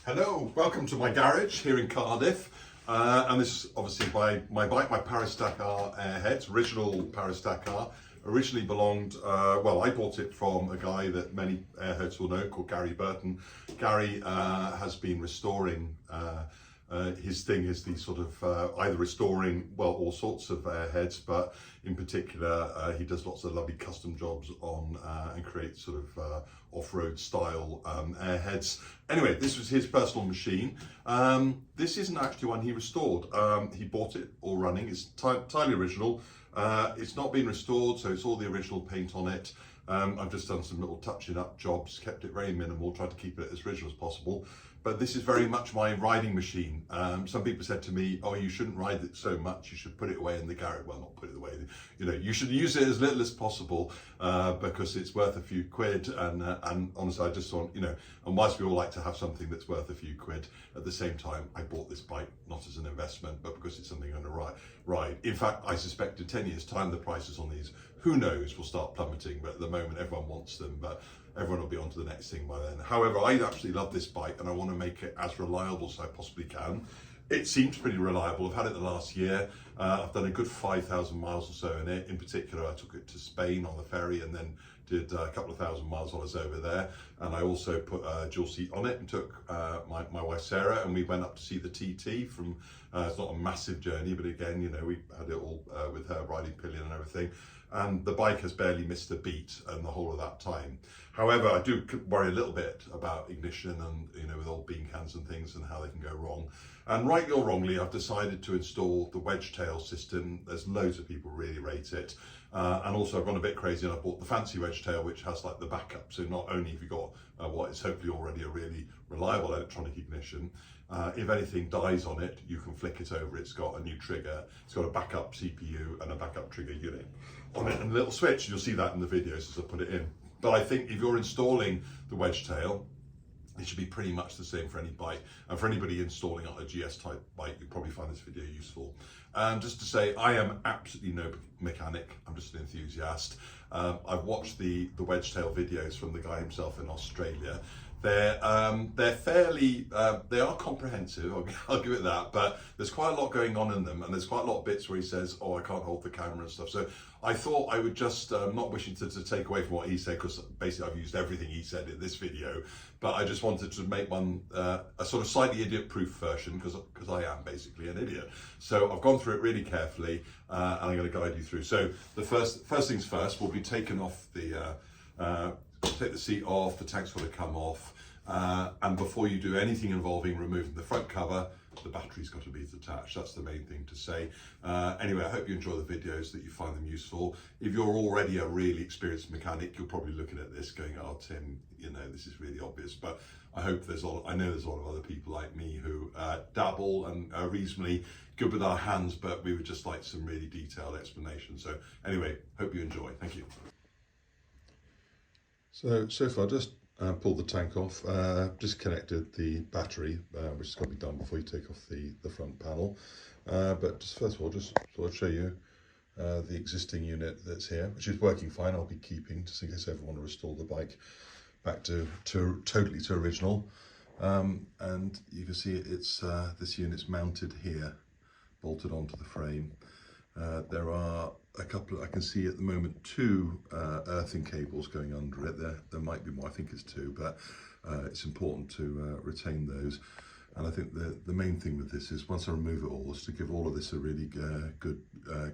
Hello, welcome to my garage here in Cardiff. And this is obviously my bike, my Paris Dakar Airhead, original Paris Dakar. Originally belonged, well, I bought it from a guy that many airheads will know called Gary Burton. Gary has been restoring, his thing is the sort of either restoring, well, all sorts of airheads, but in particular, he does lots of lovely custom jobs on and creates sort of off-road style airheads. Anyway, this was his personal machine. This isn't actually one he restored. He bought it all running. It's entirely original. It's not been restored, so it's all the original paint on it. I've just done some little touching up jobs, kept it very minimal, tried to keep it as original as possible. But this is very much my riding machine. Some people said to me, oh, you shouldn't ride it so much, you should put it away in the garage. Well, not put it away, you know, you should use it as little as possible because it's worth a few quid. And honestly, I just thought, you know, and whilst we all like to have something that's worth a few quid, at the same time, I bought this bike not as an investment, but because it's something I'm going to ride. In fact, I suspect in 10 years' time, the prices on these, who knows, will start plummeting. But at the moment, everyone wants them. But everyone will be on to the next thing by then. However, I absolutely love this bike and I want to make it as reliable as I possibly can. It seems pretty reliable. I've had it the last year. I've done a good 5,000 miles or so in it. In particular, I took it to Spain on the ferry and then did a couple of thousand miles while I was over there. And I also put a dual seat on it and took my wife Sarah, and we went up to see the TT from, it's not a massive journey, but again, you know, we had it all with her riding pillion and everything. And the bike has barely missed a beat in the whole of that time. However, I do worry a little bit about ignition and, you know, with old bean cans and things and how they can go wrong. And rightly or wrongly, I've decided to install the Wedgetail system. There's loads of people really rate it. And also I've gone a bit crazy and I bought the fancy Wedgetail, which has like the backup. So not only have you got what is hopefully already a really reliable electronic ignition, if anything dies on it, you can flick it over. It's got a new trigger. It's got a backup CPU and a backup trigger unit on it and a little switch. You'll see that in the videos as I put it in. But I think if you're installing the Wedgetail, it should be pretty much the same for any bike. And for anybody installing on a GS type bike, you'll probably find this video useful. Just to say, I am absolutely no mechanic. I'm just an enthusiast. I've watched the Wedgetail videos from the guy himself in Australia. They're fairly, they are comprehensive, I'll give it that, but there's quite a lot going on in them, and there's quite a lot of bits where he says, oh, I can't hold the camera and stuff. So I thought I would just, not wishing to take away from what he said, because basically I've used everything he said in this video, but I just wanted to make one, a sort of slightly idiot-proof version, because I am basically an idiot. So I've gone through it really carefully, and I'm going to guide you through. So the first things first, we'll be taking off the, take the seat off, the tank's got to come off, and before you do anything involving removing the front cover, the battery's got to be detached. That's the main thing to say. Anyway, I hope you enjoy the videos, that you find them useful. If you're already a really experienced mechanic, you're probably looking at this going, oh, Tim, you know, this is really obvious. But I hope I know there's a lot of other people like me who dabble and are reasonably good with our hands, but we would just like some really detailed explanation. So anyway, hope you enjoy. Thank you. So far, just pulled the tank off, disconnected the battery, which has got to be done before you take off the front panel. But just first of all, just sort of show you the existing unit that's here, which is working fine. I'll be keeping, just in case I ever want to restore the bike back to totally to original. And you can see it's this unit's mounted here, bolted onto the frame. There are a couple, I can see at the moment, two earthing cables going under it. There might be more, I think it's two, but it's important to retain those. And I think the main thing with this is, once I remove it all, is to give all of this a really good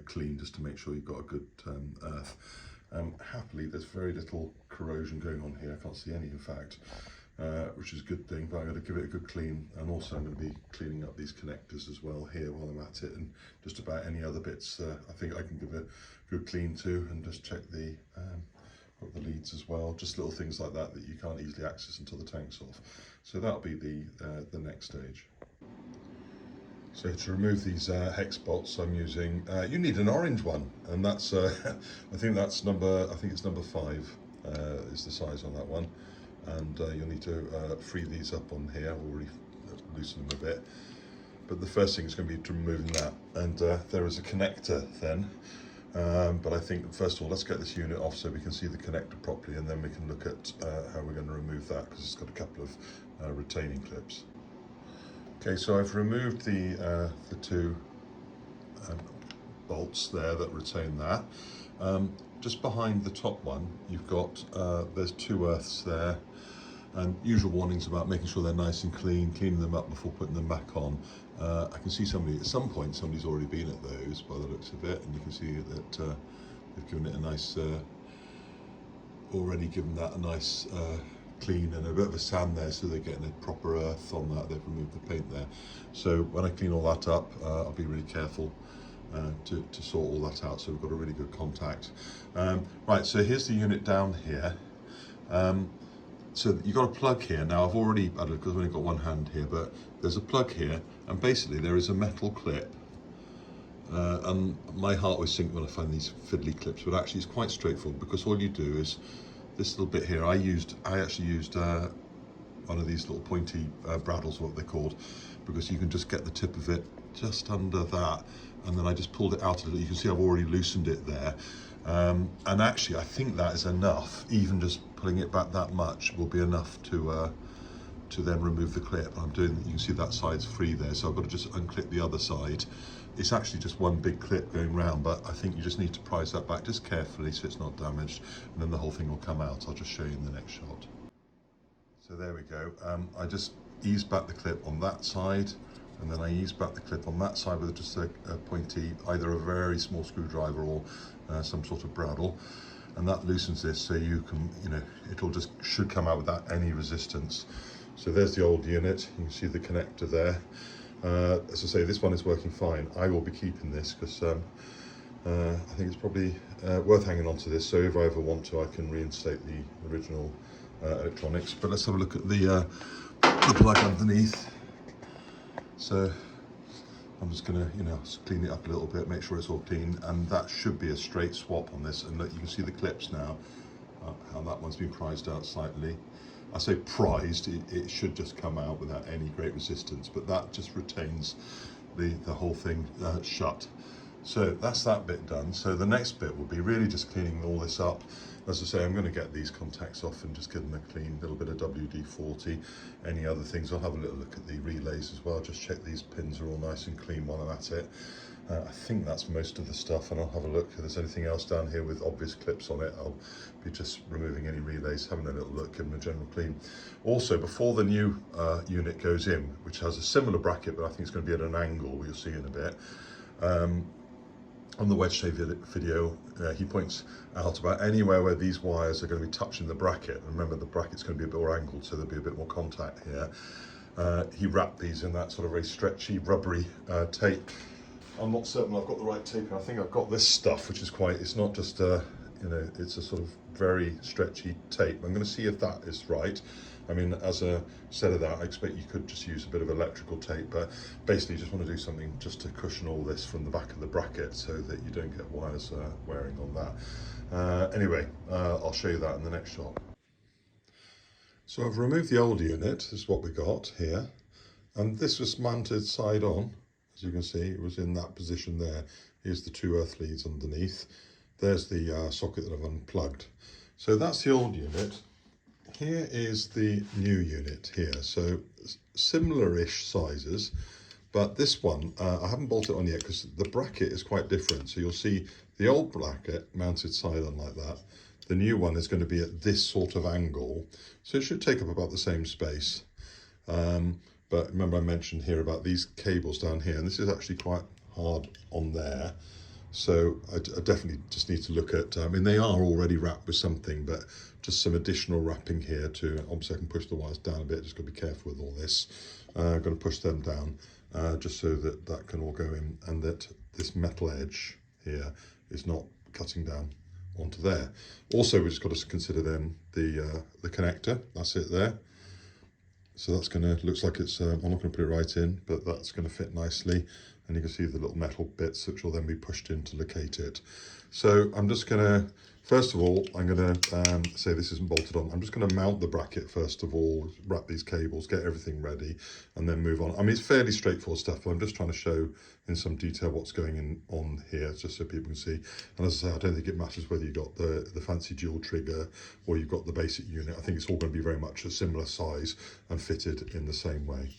clean, just to make sure you've got a good earth. Happily, there's very little corrosion going on here. I can't see any, in fact. Which is a good thing, but I'm going to give it a good clean, and also I'm going to be cleaning up these connectors as well here while I'm at it, and just about any other bits I think I can give a good clean to, and just check the leads as well, just little things like that that you can't easily access until the tank's off. So that'll be the next stage. So to remove these hex bolts, I'm using, you need an orange one, and that's I think it's number 5 is the size on that one. And you'll need to free these up on here, already loosen them a bit. But the first thing is going to be to removing that, and there is a connector then. But I think first of all, let's get this unit off so we can see the connector properly, and then we can look at how we're going to remove that, because it's got a couple of retaining clips. Okay, so I've removed the two bolts there that retain that. Just behind the top one, you've got, there's two earths there, and usual warnings about making sure they're nice and clean, cleaning them up before putting them back on. I can see at some point somebody's already been at those by the looks of it, and you can see that they've given it a nice, already given that a nice clean and a bit of a sand there, so they're getting a proper earth on that. They've removed the paint there. So when I clean all that up, I'll be really careful to sort all that out, so we've got a really good contact. Right, so here's the unit down here. So you've got a plug here. Now I've already, because I've only got one hand here, but there's a plug here, and basically there is a metal clip. And my heart was sinking when I find these fiddly clips, but actually it's quite straightforward, because all you do is this little bit here. I actually used one of these little pointy braddles, what they're called, because you can just get the tip of it just under that, and then I just pulled it out a little. You can see I've already loosened it there, and actually I think that is enough. Even just pulling it back that much will be enough to then remove the clip. I'm doing, you can see that side's free there, so I've got to just unclip the other side. It's actually just one big clip going round, but I think you just need to prise that back just carefully so it's not damaged, and then the whole thing will come out. I'll just show you in the next shot. So there we go. I just ease back the clip on that side, and then I ease back the clip on that side with just a pointy, either a very small screwdriver or some sort of bradawl, and that loosens this, so you can, it'll just should come out without any resistance. So there's the old unit. You can see the connector there. As I say, this one is working fine. I will be keeping this because I think it's probably worth hanging on to this, so if I ever want to, I can reinstate the original electronics. But let's have a look at the plug underneath. So I'm just going to, clean it up a little bit, make sure it's all clean, and that should be a straight swap on this. And look, you can see the clips now, how that one's been prized out slightly. I say prized, it should just come out without any great resistance, but that just retains the whole thing shut. So that's that bit done. So the next bit will be really just cleaning all this up. As I say, I'm going to get these contacts off and just give them a clean little bit of WD-40. Any other things, I'll have a little look at the relays as well, just check these pins are all nice and clean while I'm at it. I think that's most of the stuff, and I'll have a look if there's anything else down here with obvious clips on it. I'll be just removing any relays, having a little look, giving a general clean. Also, before the new unit goes in, which has a similar bracket, but I think it's going to be at an angle, you'll see in a bit. On the Wedgetail video, he points out about anywhere where these wires are going to be touching the bracket. And remember, the bracket's going to be a bit more angled, so there'll be a bit more contact here. He wrapped these in that sort of very stretchy, rubbery tape. I'm not certain I've got the right tape. I think I've got this stuff, which is quite, it's not just it's a sort of very stretchy tape. I'm going to see if that is right. I mean, as a set of that, I expect you could just use a bit of electrical tape, but basically you just want to do something just to cushion all this from the back of the bracket so that you don't get wires wearing on that. Anyway, I'll show you that in the next shot. So I've removed the old unit, this is what we got here, and this was mounted side on. As you can see, it was in that position there. Here's the two earth leads underneath. There's the socket that I've unplugged. So that's the old unit. Here is the new unit here. So similar-ish sizes, but this one, I haven't bolted on yet because the bracket is quite different. So you'll see the old bracket mounted side on like that. The new one is going to be at this sort of angle. So it should take up about the same space. But remember I mentioned here about these cables down here, and this is actually quite hard on there. So I definitely just need to look at, I mean, they are already wrapped with something, but just some additional wrapping here to, obviously I can push the wires down a bit, just got to be careful with all this. I'm going to push them down just so that that can all go in, and that this metal edge here is not cutting down onto there. Also, we've just got to consider then the connector, that's it there. So that's going to, looks like it's, I'm not going to put it right in, but that's going to fit nicely. And you can see the little metal bits which will then be pushed in to locate it. So I'm just going to, first of all, I'm going to say this isn't bolted on. I'm just going to mount the bracket first of all, wrap these cables, get everything ready, and then move on. I mean, it's fairly straightforward stuff, but I'm just trying to show in some detail what's going on here, just so people can see. And as I say, I don't think it matters whether you've got the fancy dual trigger or you've got the basic unit. I think it's all going to be very much a similar size and fitted in the same way.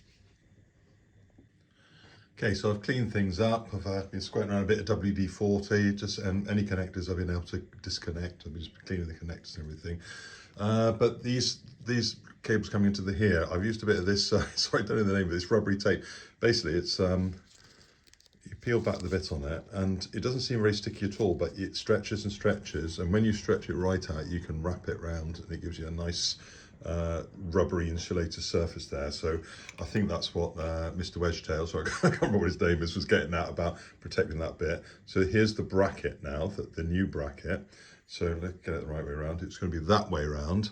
Okay, so I've cleaned things up. I've been squirting around a bit of WD-40, just any connectors I've been able to disconnect. I've been just cleaning the connectors and everything. But these cables coming into the here, I've used a bit of this, sorry, I don't know the name of this, rubbery tape. Basically, it's, you peel back the bit on it, and it doesn't seem very sticky at all, but it stretches and stretches, and when you stretch it right out, you can wrap it round, and it gives you a nice rubbery insulated surface there. So I think that's what Mr. Wedgetail, so I can't remember what his name is, was getting at about protecting that bit. So here's the bracket now, the new bracket. So let's get it the right way around. It's going to be that way around,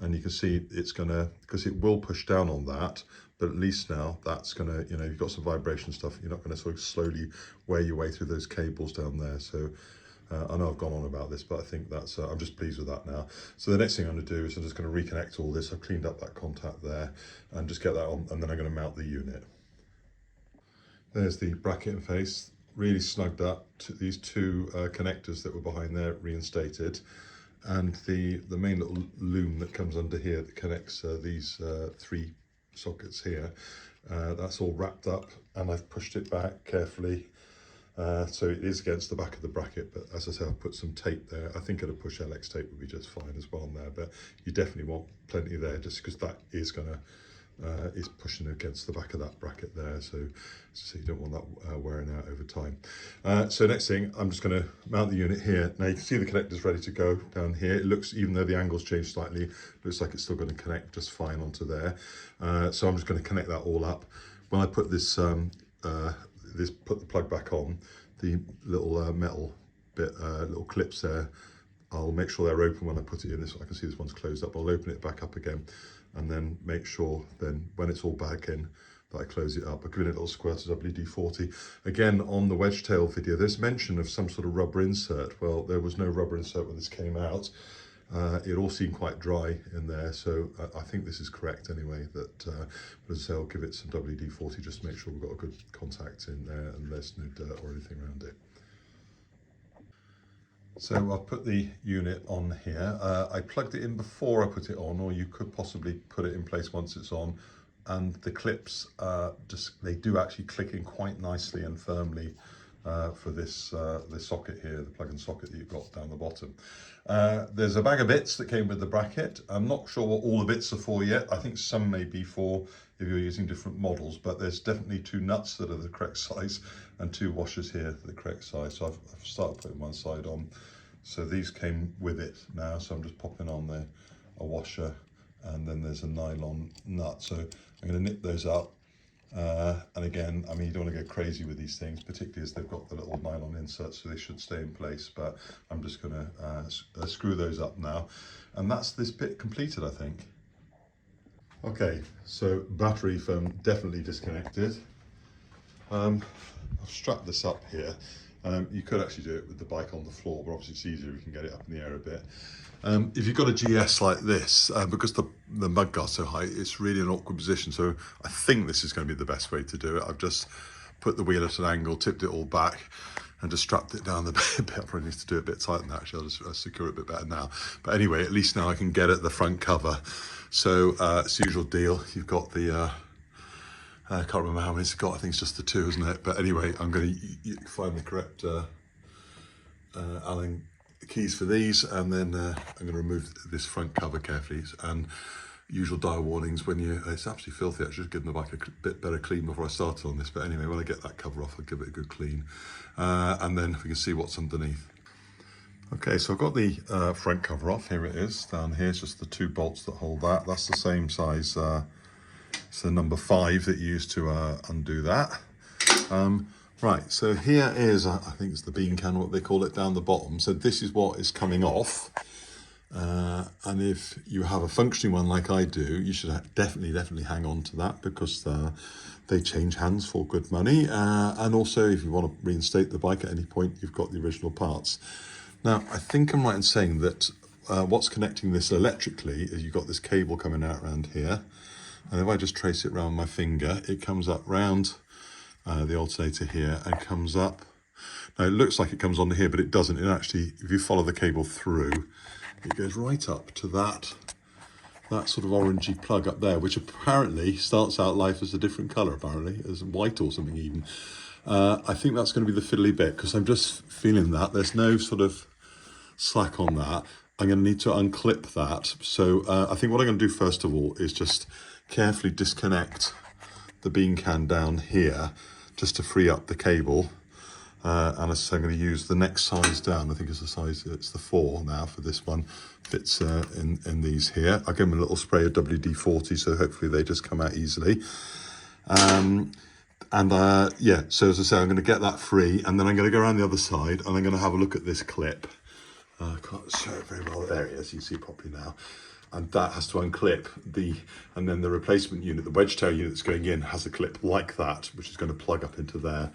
and you can see it's going to, because it will push down on that, but at least now that's going to, you know, you've got some vibration stuff, you're not going to sort of slowly wear your way through those cables down there. So I know I've gone on about this, but I think that's, I'm just pleased with that now. So the next thing I'm going to do is I'm just going to reconnect all this. I've cleaned up that contact there and just get that on, and then I'm going to mount the unit. There's the bracket and face, really snugged up to these two connectors that were behind there, reinstated. And the main little loom that comes under here that connects these three sockets here, that's all wrapped up, and I've pushed it back carefully. So it is against the back of the bracket, but as I say, I've put some tape there. I think a push LX tape would be just fine as well on there, but you definitely want plenty there, just because that is gonna is pushing against the back of that bracket there. So you don't want that wearing out over time. So next thing, I'm just going to mount the unit here. Now you can see the connector's ready to go down here. It looks, even though the angle's changed slightly, looks like it's still going to connect just fine onto there. So I'm just going to connect that all up. When I put this, put the plug back on, the little metal bit, little clips there, I'll make sure they're open when I put it in. This, I can see this one's closed up. I'll open it back up again, and then make sure then when it's all back in that I close it up. I'll give it a little squirt of WD-40. Again, on the Wedgetail video, there's mention of some sort of rubber insert. Well, there was no rubber insert when this came out. It all seemed quite dry in there, so I think this is correct anyway. That, as I say, I'll give it some WD-40 just to make sure we've got a good contact in there and there's no dirt or anything around it. So I've put the unit on here. I plugged it in before I put it on, or you could possibly put it in place once it's on. And the clips, they do actually click in quite nicely and firmly for this socket here, the plug-in socket that you've got down the bottom. There's a bag of bits that came with the bracket. I'm not sure what all the bits are for yet. I think some may be for if you're using different models, but there's definitely 2 nuts that are the correct size and 2 washers here that are the correct size. So I've started putting one side on. So these came with it now, so I'm just popping on there a washer, and then there's a nylon nut. So I'm going to nip those up. And again, I mean, you don't want to go crazy with these things, particularly as they've got the little nylon inserts, so they should stay in place. But I'm just going to screw those up now. And that's this bit completed, I think. Okay, so battery foam definitely disconnected. I've strapped this up here. You could actually do it with the bike on the floor, but obviously it's easier, we can get it up in the air a bit. If you've got a GS like this, because the mudguard's so high, it's really an awkward position. So I think this is going to be the best way to do it. I've just put the wheel at an angle, tipped it all back, and just strapped it down the bit. I probably need to do it a bit tighter than that, actually. I'll just secure it a bit better now. But anyway, at least now I can get at the front cover. So it's the usual deal. You've got the, I can't remember how many it's got. I think it's just the 2, isn't it? But anyway, I'm going to find the correct Allen keys for these, and then I'm going to remove this front cover carefully. And usual dial warnings when you, it's absolutely filthy. I should give them the bike a bit better clean before I started on this. But anyway, when I get that cover off, I'll give it a good clean. And then we can see what's underneath. Okay, so I've got the front cover off. Here it is, down here. It's just the 2 bolts that hold that. That's the same size. It's the number 5 that you use to undo that. Right, so here is, I think it's the bean can, what they call it, down the bottom. So this is what is coming off. And if you have a functioning one like I do, you should definitely hang on to that, because they change hands for good money. And also, if you want to reinstate the bike at any point, you've got the original parts. Now, I think I'm right in saying that what's connecting this electrically is you've got this cable coming out around here. And if I just trace it around my finger, it comes up round the alternator here and comes up. Now, it looks like it comes onto here, but it doesn't. It actually, if you follow the cable through, it goes right up to that that sort of orangey plug up there, which apparently starts out life as a different colour, apparently, as white or something even. I think that's going to be the fiddly bit, because I'm just feeling that there's no sort of slack on that. I'm going to need to unclip that. So I think what I'm going to do first of all is just carefully disconnect the bean can down here just to free up the cable. And as I say, I'm going to use the next size down. I think it's the size, it's the 4 now for this one. Fits in these here. I'll give them a little spray of WD-40, so hopefully they just come out easily. Yeah, so as I say, I'm going to get that free, and then I'm going to go around the other side, and I'm going to have a look at this clip. I can't show it very well. There it is, you see it properly now. And that has to unclip and then the replacement unit, the Wedgetail unit that's going in, has a clip like that, which is going to plug up into there.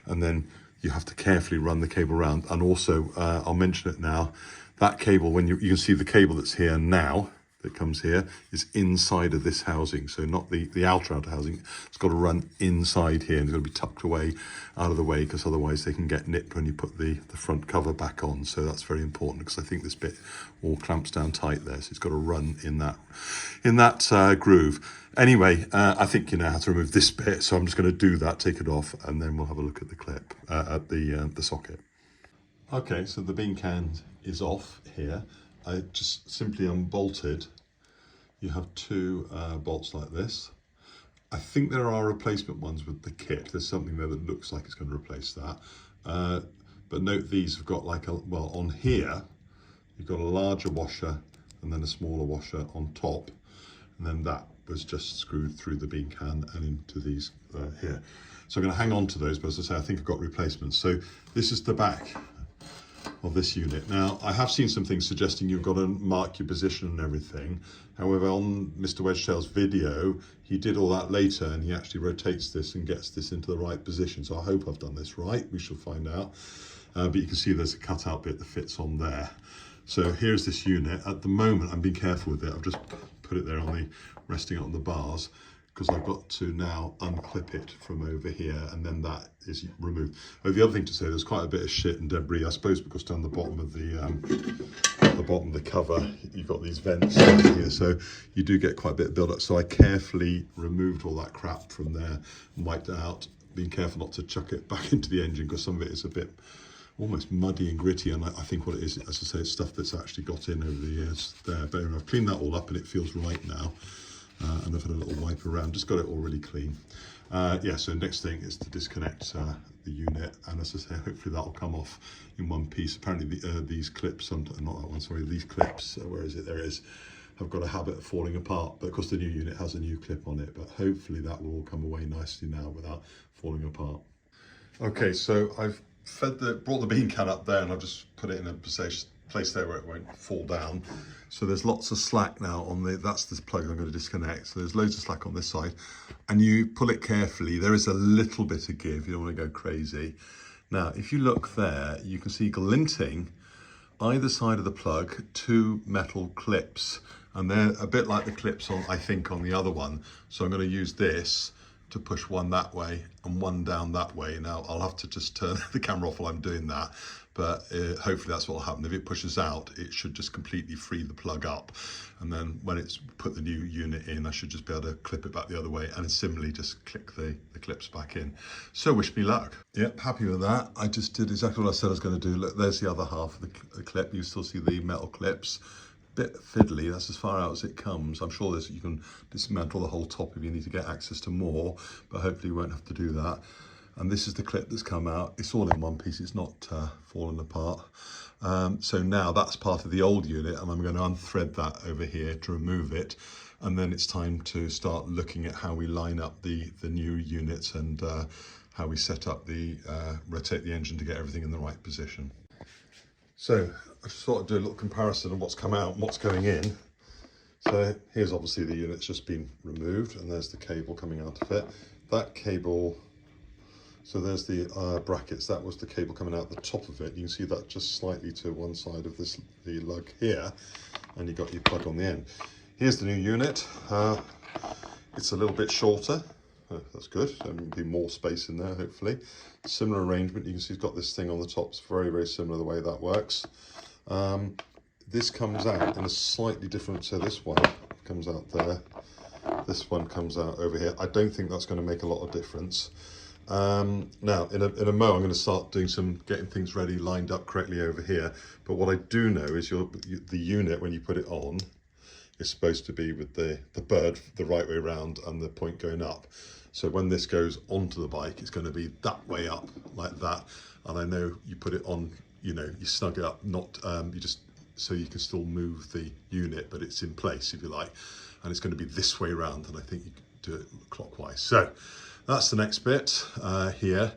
And then you have to carefully run the cable around. And also, I'll mention it now, that cable, when you can see the cable that's here now, that comes here, is inside of this housing. So not the outer housing, it's got to run inside here, and it's got to be tucked away out of the way, because otherwise they can get nipped when you put the front cover back on. So that's very important, because I think this bit all clamps down tight there, so it's got to run in that groove. Anyway, I think you know how to remove this bit, so I'm just going to do that, take it off, and then we'll have a look at the clip, at the socket. Okay, so the bean can is off here. I just simply unbolted. You have 2 bolts like this. I think there are replacement ones with the kit. There's something there that looks like it's going to replace that. But note these have got like well, on here, you've got a larger washer and then a smaller washer on top. And then that was just screwed through the bean can and into these here. So I'm going to hang on to those, but as I say, I think I've got replacements. So this is the back of this unit. Now, I have seen some things suggesting you've got to mark your position and everything. However, on Mr. Wedgetail's video, he did all that later, and he actually rotates this and gets this into the right position. So I hope I've done this right. We shall find out. But you can see there's a cutout bit that fits on there. So here's this unit. At the moment, I'm being careful with it. I've just put it there on the, resting it on the bars, because I've got to now unclip it from over here, and then that is removed. Oh, the other thing to say, there's quite a bit of shit and debris, I suppose, because down the bottom of the cover, you've got these vents here, so you do get quite a bit of build up. So I carefully removed all that crap from there and wiped it out, being careful not to chuck it back into the engine, because some of it is a bit almost muddy and gritty, and I think what it is, as I say, it's stuff that's actually got in over the years there. But anyway, I've cleaned that all up and it feels right now. And I've had a little wipe around, just got it all really clean. Yeah, so next thing is to disconnect the unit, and as I say, hopefully that'll come off in one piece. Apparently these clips, not that one, sorry, these clips, where is it? There it is, have got a habit of falling apart, but of course the new unit has a new clip on it, but hopefully that will all come away nicely now without falling apart. Okay, so I've brought the bean can up there, and I've just put it in a place there where it won't fall down. So there's lots of slack now on that's the plug I'm going to disconnect. So there's loads of slack on this side, and you pull it carefully. There is a little bit of give, you don't want to go crazy. Now, if you look there, you can see glinting either side of the plug 2 metal clips, and they're a bit like the clips on, I think, on the other one. So I'm going to use this to push one that way and one down that way. Now I'll have to just turn the camera off while I'm doing that, but hopefully that's what will happen. If it pushes out, it should just completely free the plug up, and then when it's put the new unit in, I should just be able to clip it back the other way, and similarly just click the clips back in. So wish me luck. Yep, happy with that. I just did exactly what I said I was going to do. Look, there's the other half of the clip. You still see the metal clips. Bit fiddly, that's as far out as it comes. I'm sure you can dismantle the whole top if you need to get access to more, but hopefully you won't have to do that. And this is the clip that's come out. It's all in one piece, it's not fallen apart. So now that's part of the old unit, and I'm going to unthread that over here to remove it. And then it's time to start looking at how we line up the new units, and how we set up rotate the engine to get everything in the right position. So I just thought I'd do a little comparison of what's come out and what's going in. So here's obviously the unit's just been removed, and there's the cable coming out of it. That cable, so there's the brackets, that was the cable coming out the top of it. You can see that just slightly to one side of the lug here, and you got your plug on the end. Here's the new unit. It's a little bit shorter. That's good, there'll be more space in there hopefully. Similar arrangement, you can see it's got this thing on the top. It's very, very similar the way that works. This comes out in a slightly different, so this one comes out there. This one comes out over here. I don't think that's going to make a lot of difference. Now, in a mo, I'm going to start doing getting things ready, lined up correctly over here. But what I do know is the unit, when you put it on, is supposed to be with the bird the right way around and the point going up. So when this goes onto the bike, it's going to be that way up, like that. And I know you put it on, you know, you snug it up, not you just so you can still move the unit, but it's in place, if you like. And it's going to be this way around, and I think you can do it clockwise. So that's the next bit here.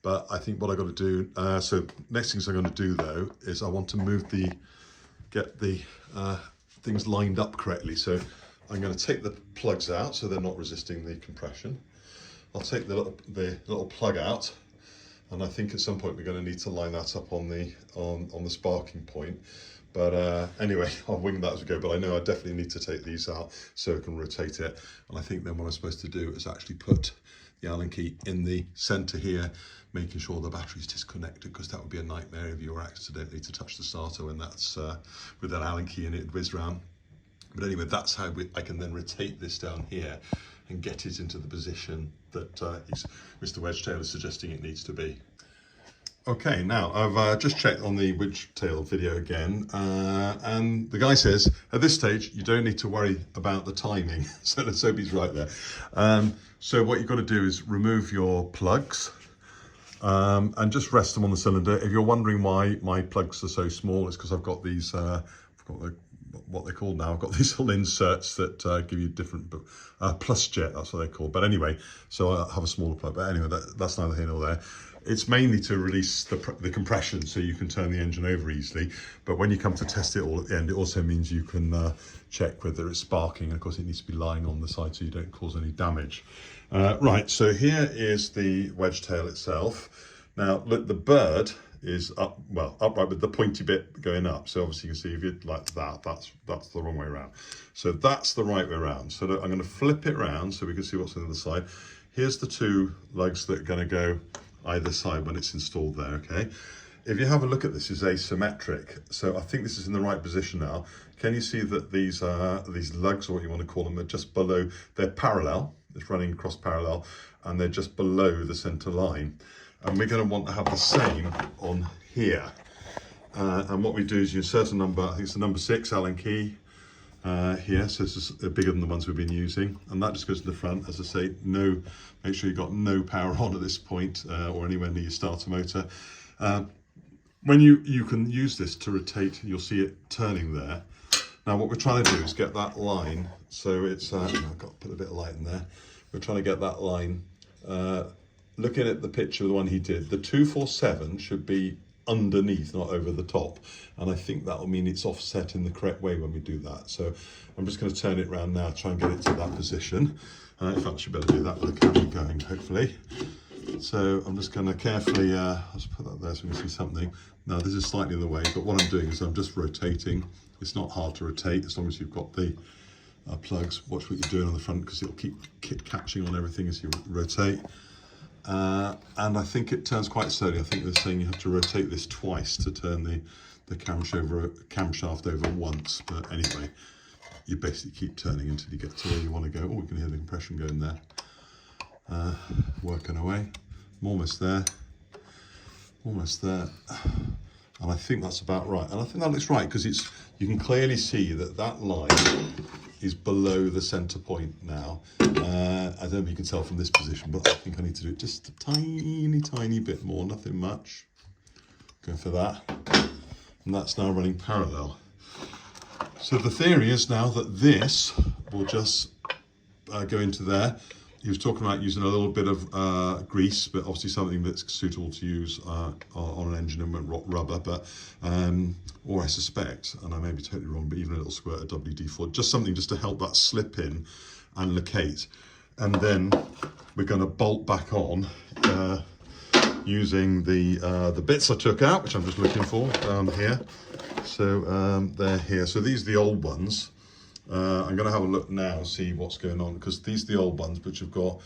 But I think what I got to do, so next things I'm going to do though, is I want to get the things lined up correctly. So I'm going to take the plugs out so they're not resisting the compression. I'll take the little plug out, and I think at some point we're going to need to line that up on the sparking point. But anyway, I'll wing that as we go. But I know I definitely need to take these out so I can rotate it. And I think then what I'm supposed to do is actually put the Allen key in the center here, making sure the battery's disconnected, because that would be a nightmare if you were accidentally to touch the starter when that's with that Allen key in it, whiz round. But anyway, that's how I can then rotate this down here and get it into the position that Mr. Wedgetail is suggesting it needs to be. Okay, now I've just checked on the Wedgetail video again, and the guy says at this stage you don't need to worry about the timing. So let's hope he's right there. So what you've got to do is remove your plugs and just rest them on the cylinder. If you're wondering why my plugs are so small, it's because I've got these, what they're called now. I've got these little inserts that give you different, plus jet, that's what they're called. But anyway, so I have a smaller plug. But anyway, that's neither here nor there. It's mainly to release the compression so you can turn the engine over easily. But when you come to test it all at the end, it also means you can check whether it's sparking. And of course, it needs to be lying on the side so you don't cause any damage. Right, so here is the Wedgetail itself. Now, look, the bird is upright with the pointy bit going up. So obviously you can see if you'd like that, that's the wrong way around. So that's the right way around. So I'm going to flip it around so we can see what's on the other side. Here's the two lugs that are going to go either side when it's installed there, okay? If you have a look at this, it's asymmetric. So I think this is in the right position now. Can you see that these lugs, or what you want to call them, are just below, they're parallel, it's running across parallel, and they're just below the center line. And we're going to want to have the same on here. And what we do is you insert a number, I think it's the number 6 Allen key here, so this is bigger than the ones we've been using, and that just goes to the front. As I say, make sure you've got no power on at this point or anywhere near your starter motor. When you can use this to rotate, you'll see it turning there. Now what we're trying to do is get that line, so it's, I've got to put a bit of light in there. We're trying to get that line, looking at the picture of the one he did, the 247 should be underneath, not over the top, and I think that will mean it's offset in the correct way when we do that. So I'm just going to turn it around now, try and get it to that position. In fact, I should better do that with the camera going, hopefully. So I'm just going to carefully, let's put that there so we can see something. Now this is slightly in the way, but what I'm doing is I'm just rotating. It's not hard to rotate as long as you've got the plugs. Watch what you're doing on the front, because it'll keep catching on everything as you rotate. And I think it turns quite slowly. I think they're saying you have to rotate this twice to turn the camshaft over once. But anyway, you basically keep turning until you get to where you want to go. Oh, we can hear the compression going there. Working away. I'm almost there. Almost there. And I think that's about right. And I think that looks right, because you can clearly see that line is below the center point now. I don't know if you can tell from this position, but I think I need to do it just a tiny bit more, nothing much. Go for that. And that's now running parallel. So the theory is now that this will just go into there. He was talking about using a little bit of grease, but obviously something that's suitable to use on an engine and rubber, but or I suspect, and I may be totally wrong, but even a little squirt of WD-40, just something just to help that slip in and locate. And then we're going to bolt back on using the bits I took out, which I'm just looking for down here. So they're here. So these are the old ones. I'm going to have a look now, see what's going on, because these are the old ones, which have got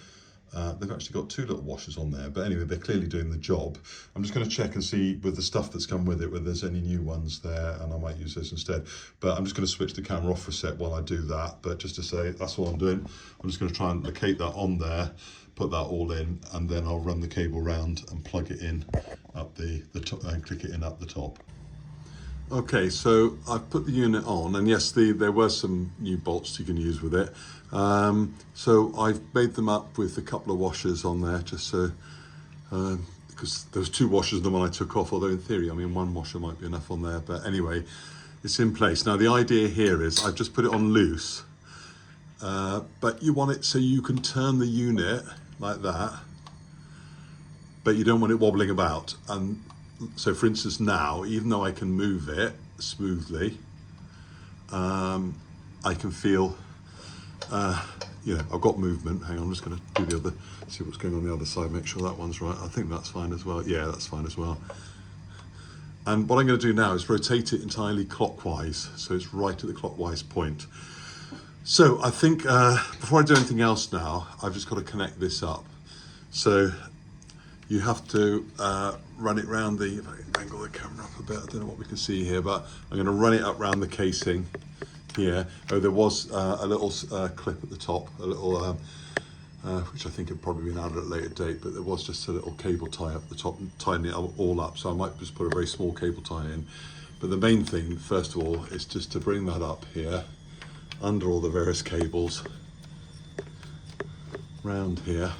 They've actually got 2 little washers on there, but anyway, they're clearly doing the job. I'm just going to check and see with the stuff that's come with it, whether there's any new ones there, and I might use those instead. But I'm just going to switch the camera off for a sec while I do that. But just to say, that's all I'm doing. I'm just going to try and locate that on there, put that all in, and then I'll run the cable round and plug it in up the top and click it in up the top. Okay, so I've put the unit on, and yes, there were some new bolts you can use with it. So I've made them up with a couple of washers on there, just so, because there was 2 washers in the one I took off, although in theory, I mean, 1 washer might be enough on there, but anyway, it's in place. Now the idea here is I've just put it on loose, but you want it so you can turn the unit like that, but you don't want it wobbling about. And so for instance now, even though I can move it smoothly, I can feel, you know, I've got movement. Hang on, I'm just going to do the other, see what's going on the other side, make sure that one's right. I think that's fine as well. Yeah, that's fine as well. And what I'm going to do now is rotate it entirely clockwise, so it's right at the clockwise point. So I think before I do anything else now, I've just got to connect this up. So you have to run it round the, if I can angle the camera up a bit, I don't know what we can see here, but I'm going to run it up round the casing here. Oh, there was a little clip at the top, a little, which I think had probably been added at a later date, but there was just a little cable tie up the top and tying it all up. So I might just put a very small cable tie in. But the main thing, first of all, is just to bring that up here, under all the various cables, round here.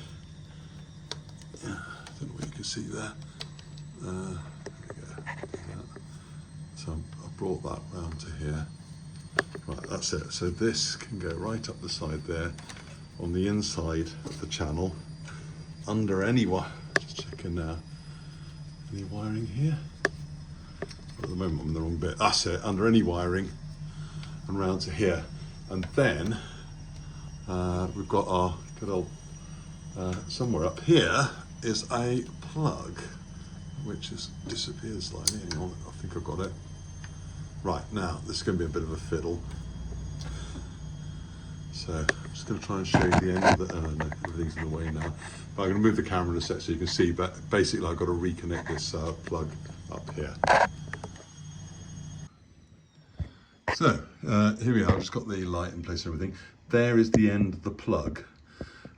Yeah, I don't know what you can see there. There we go. So I've brought that round to here. Right, that's it. So this can go right up the side there, on the inside of the channel, under any wire. Just checking now. Any wiring here? At the moment I'm in the wrong bit. That's it. Under any wiring, and round to here. And then we've got our good old, somewhere up here is a plug, which has disappeared slightly. Hang on, I think I've got it. Right, now this is going to be a bit of a fiddle. So I'm just going to try and show you the end of the, no, everything's in the way now. But I'm going to move the camera in a sec so you can see, but basically I've got to reconnect this plug up here. So here we are, I've just got the light in place and everything. There is the end of the plug,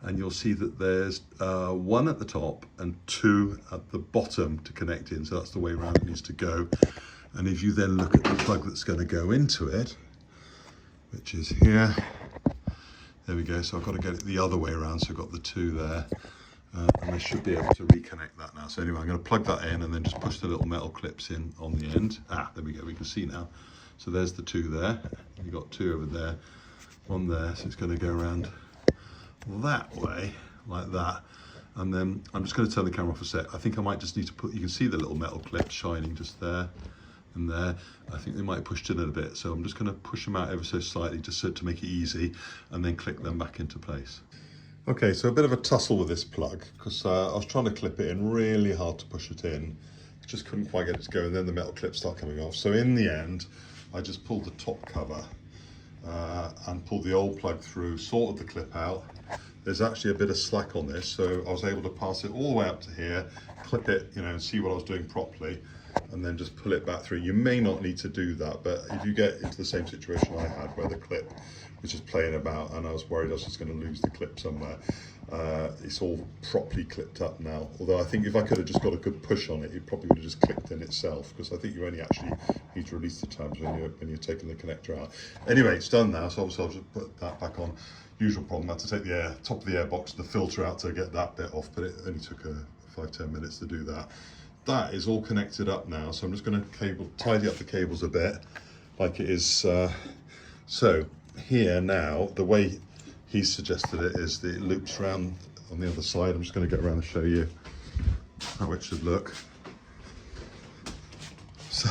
and you'll see that there's 1 at the top and 2 at the bottom to connect in, so that's the way around it needs to go. And if you then look at the plug that's going to go into it, which is here, there we go, so I've got to get it the other way around, so I've got the 2 there, and I should be able to reconnect that now. So anyway, I'm going to plug that in and then just push the little metal clips in on the end. There we go, we can see now. So there's the 2 there, you've got 2 over there, 1 there, so it's going to go around that way, like that. And then I'm just going to turn the camera off a sec. I think I might just need to put, you can see the little metal clips shining just there and there. I think they might have pushed in a bit, so I'm just going to push them out ever so slightly just so to make it easy, and then click them back into place. Okay, so a bit of a tussle with this plug, because I was trying to clip it in really hard to push it in. Just couldn't quite get it to go, and then the metal clips start coming off. So in the end, I just pulled the top cover and pulled the old plug through, sorted the clip out. There's actually a bit of slack on this, so I was able to pass it all the way up to here, clip it, you know, and see what I was doing properly, and then just pull it back through. You may not need to do that, but if you get into the same situation I had where the clip was just playing about and I was worried I was just going to lose the clip somewhere, it's all properly clipped up now. Although I think if I could have just got a good push on it, it probably would have just clicked in itself, because I think you only actually need to release the tabs when you're taking the connector out. Anyway, it's done now, so obviously I'll just put that back on. Usual problem, I had to take the top of the air box, the filter out to get that bit off, but it only took 5-10 minutes to do that. That is all connected up now, so I'm just going to tidy up the cables a bit, like it is. So here now, the way he suggested it is that it loops around on the other side. I'm just going to get around and show you how it should look. So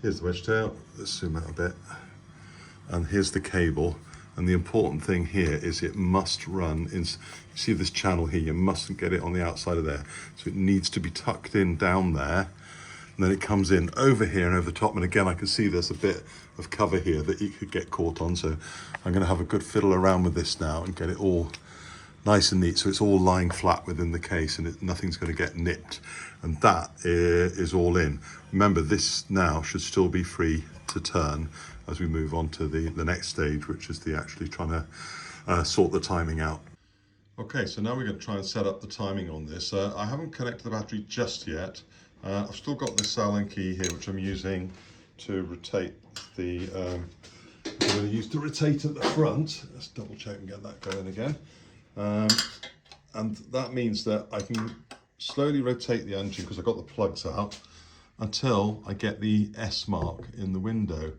here's the wedge tail. Let's zoom out a bit. And here's the cable, and the important thing here is it must run in, you see this channel here, you mustn't get it on the outside of there, so it needs to be tucked in down there, and then it comes in over here and over the top. And again, I can see there's a bit of cover here that you could get caught on, so I'm going to have a good fiddle around with this now and get it all nice and neat, so it's all lying flat within the case and nothing's going to get nipped. And that is all in. Remember, this now should still be free to turn as we move on to the next stage, which is the actually trying to sort the timing out. Okay, so now we're going to try and set up the timing on this. I haven't connected the battery just yet. I've still got this Allen key here, which I'm using to rotate the, I'm going to use to rotate at the front. Let's double check and get that going again. And that means that I can slowly rotate the engine, because I've got the plugs out, until I get the S mark in the window.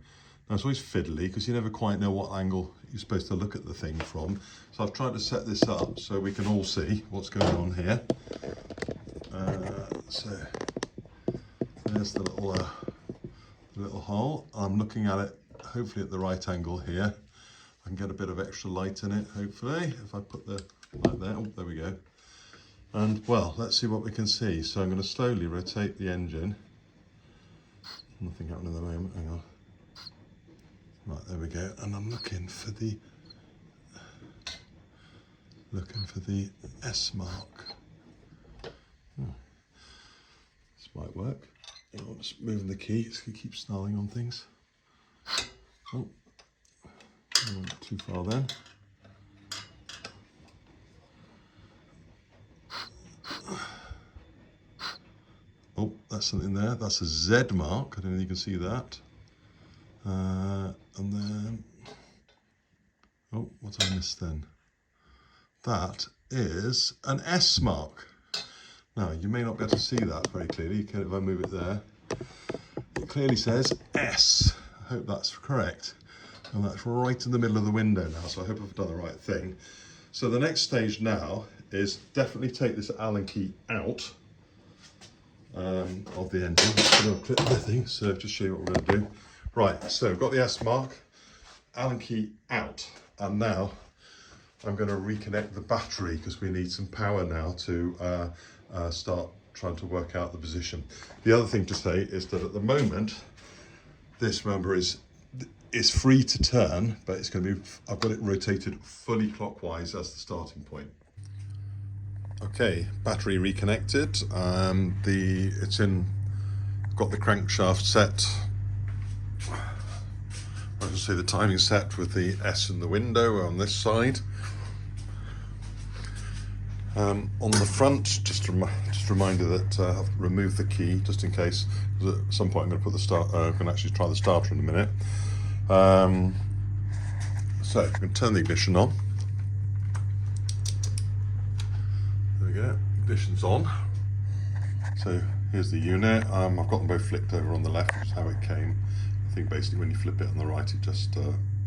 Now it's always fiddly because you never quite know what angle you're supposed to look at the thing from. So I've tried to set this up so we can all see what's going on here. So there's the little hole. I'm looking at it hopefully at the right angle here. I can get a bit of extra light in it, hopefully, if I put the light there. Oh, there we go. And well, let's see what we can see. So I'm going to slowly rotate the engine. Nothing happening at the moment, hang on. Right, there we go. And I'm looking for the S mark. This might work. I'm just moving the key, it's going to keep snarling on things. Oh, I went too far then. Oh, that's something there. That's a Z mark. I don't know if you can see that. And then, oh, what did I miss then? That is an S mark. Now, you may not be able to see that very clearly. You can, if I move it there, it clearly says S. I hope that's correct. And that's right in the middle of the window now, so I hope I've done the right thing. So the next stage now is definitely take this Allen key out of the engine. I'm going to clip the thing, so just show you what we're going to do. Right, so we've got the S mark, Allen key out, and now I'm going to reconnect the battery because we need some power now to start trying to work out the position. The other thing to say is that at the moment, this, remember, is free to turn, but it's going to be, I've got it rotated fully clockwise as the starting point. Okay, battery reconnected. It's in, got the crankshaft set. I should say the timing set with the S in the window on this side. On the front, just a reminder that I've removed the key just in case. At some point I'm going to put the start. I'm going to actually try the starter in a minute. So I'm going to turn the ignition on. There we go. Ignition's on. So here's the unit. I've got them both flicked over on the left, which is how it came. I think basically when you flip it on the right, it just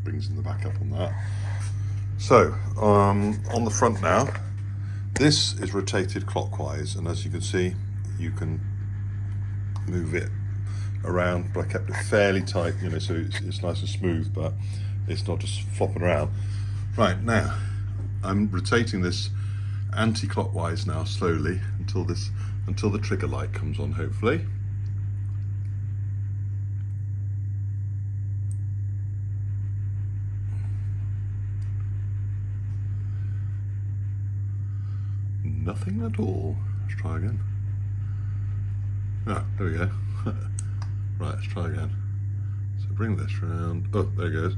brings in the back up on that. So on the front now, this is rotated clockwise, and as you can see, you can move it around, but I kept it fairly tight, you know, so it's nice and smooth, but it's not just flopping around. Right, now I'm rotating this anti-clockwise now slowly until the trigger light comes on, hopefully. Nothing at all. Let's try again. Ah, there we go. Right, let's try again. So bring this round. Oh, there it goes.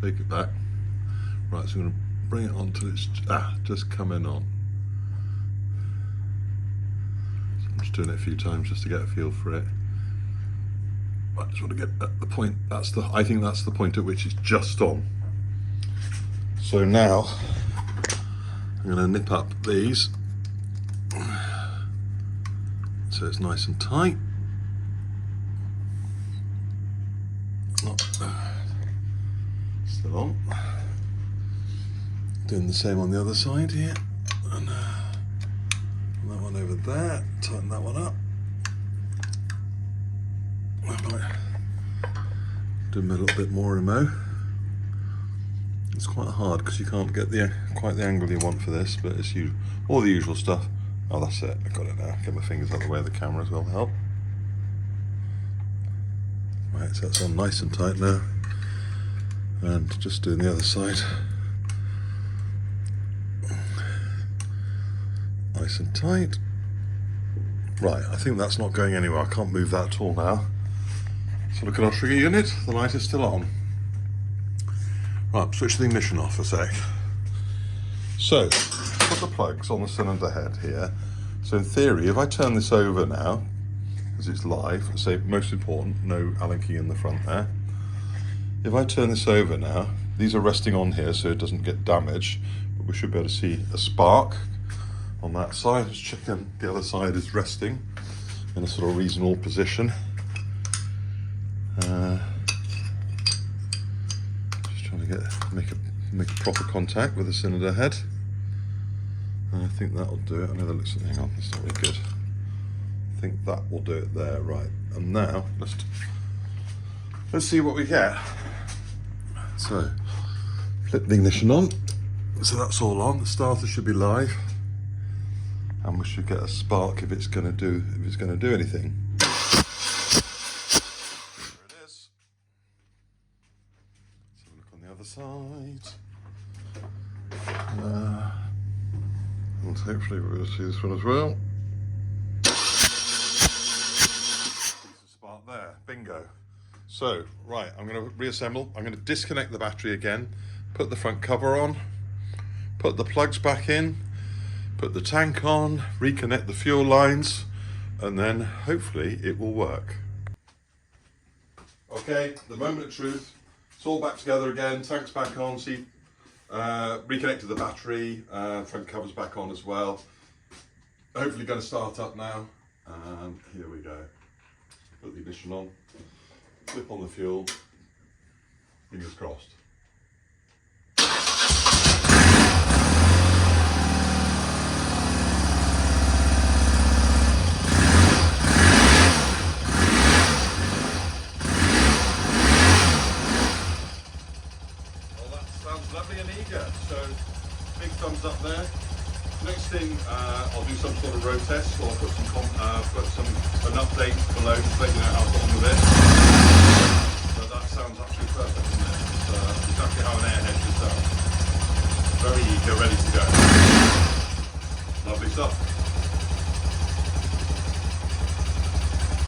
Take it back. Right, so I'm going to bring it on till it's just coming on. So I'm just doing it a few times just to get a feel for it. I just want to get at the point. I think that's the point at which it's just on. So now I'm going to nip up these so it's nice and tight. Still on. Doing the same on the other side here. And that one over there. Tighten that one up. Do them a little bit more remo. It's quite hard because you can't get quite the angle you want for this, but it's all the usual stuff. Oh, that's it. I got it now. Get my fingers out of the way of the camera as well to help. Right, so that's on nice and tight now. And just doing the other side. nice and tight. Right, I think that's not going anywhere. I can't move that at all now. So look at our trigger unit, the light is still on. Right, switch the ignition off a sec. So, put the plugs on the cylinder head here. So in theory, if I turn this over now, because it's live, say most important, no Allen key in the front there. If I turn this over now, these are resting on here so it doesn't get damaged, but we should be able to see a spark on that side. Let's check in, the other side is resting in a sort of reasonable position. Just trying to make a proper contact with the cylinder head. And I think that'll do it. I know that looks, hang on, that's not really good. I think that will do it there, right. And now, let's see what we get. So, flip the ignition on. So that's all on, the starter should be live. And we should get a spark if it's gonna do anything. There it is. Let's have a look on the other side. And hopefully we're going to see this one as well. Spark there, bingo. So, right, I'm going to reassemble. I'm going to disconnect the battery again, put the front cover on, put the plugs back in, put the tank on, reconnect the fuel lines, and then hopefully it will work. Okay, the moment of truth. It's all back together again, tank's back on, see. Reconnected the battery, front cover's back on as well. Hopefully going to start up now, and here we go. Put the ignition on, flip on the fuel, fingers crossed. Lovely and eager, so big thumbs up there. Next thing, I'll do some sort of road test, or put an update below to let you know how I've gotten with it. But that sounds absolutely perfect, isn't it? It's exactly how an Airhead should sound. Very eager, ready to go. Lovely stuff.